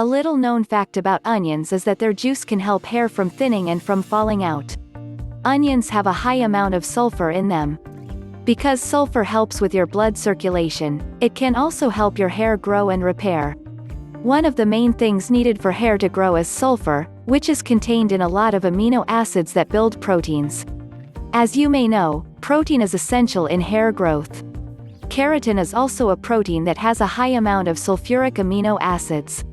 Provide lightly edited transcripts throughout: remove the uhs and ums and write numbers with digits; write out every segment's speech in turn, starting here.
A little known fact about onions is that their juice can help hair from thinning and from falling out. Onions have a high amount of sulfur in them. Because sulfur helps with your blood circulation, it can also help your hair grow and repair. One of the main things needed for hair to grow is sulfur, which is contained in a lot of amino acids that build proteins. As you may know, protein is essential in hair growth. Keratin is also a protein that has a high amount of sulfuric amino acids.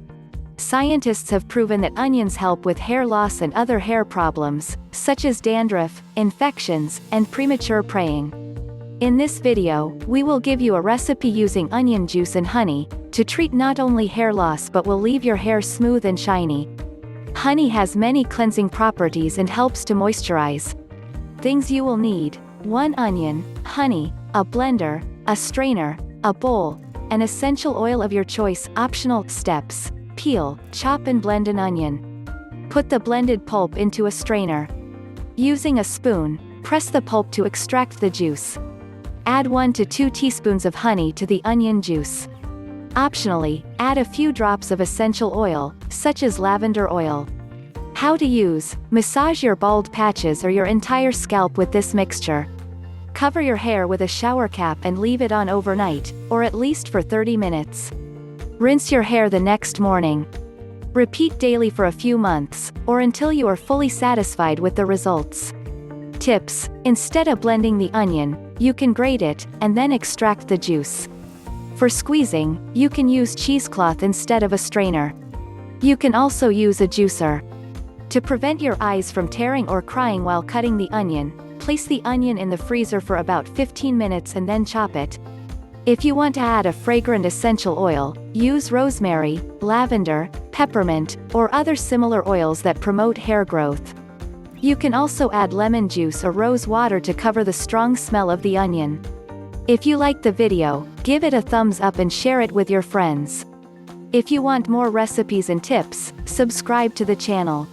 Scientists have proven that onions help with hair loss and other hair problems, such as dandruff, infections, and premature praying. In this video, we will give you a recipe using onion juice and honey, to treat not only hair loss but will leave your hair smooth and shiny. Honey has many cleansing properties and helps to moisturize. Things you will need: 1 onion, honey, a blender, a strainer, a bowl, an essential oil of your choice. Optional steps: peel, chop and blend an onion. Put the blended pulp into a strainer. Using a spoon, press the pulp to extract the juice. Add 1 to 2 teaspoons of honey to the onion juice. Optionally, add a few drops of essential oil, such as lavender oil. How to use: massage your bald patches or your entire scalp with this mixture. Cover your hair with a shower cap and leave it on overnight, or at least for 30 minutes. Rinse your hair the next morning. Repeat daily for a few months, or until you are fully satisfied with the results. Tips: instead of blending the onion, you can grate it, and then extract the juice. For squeezing, you can use cheesecloth instead of a strainer. You can also use a juicer. To prevent your eyes from tearing or crying while cutting the onion, place the onion in the freezer for about 15 minutes and then chop it. If you want to add a fragrant essential oil, use rosemary, lavender, peppermint, or other similar oils that promote hair growth. You can also add lemon juice or rose water to cover the strong smell of the onion. If you liked the video, give it a thumbs up and share it with your friends. If you want more recipes and tips, subscribe to the channel.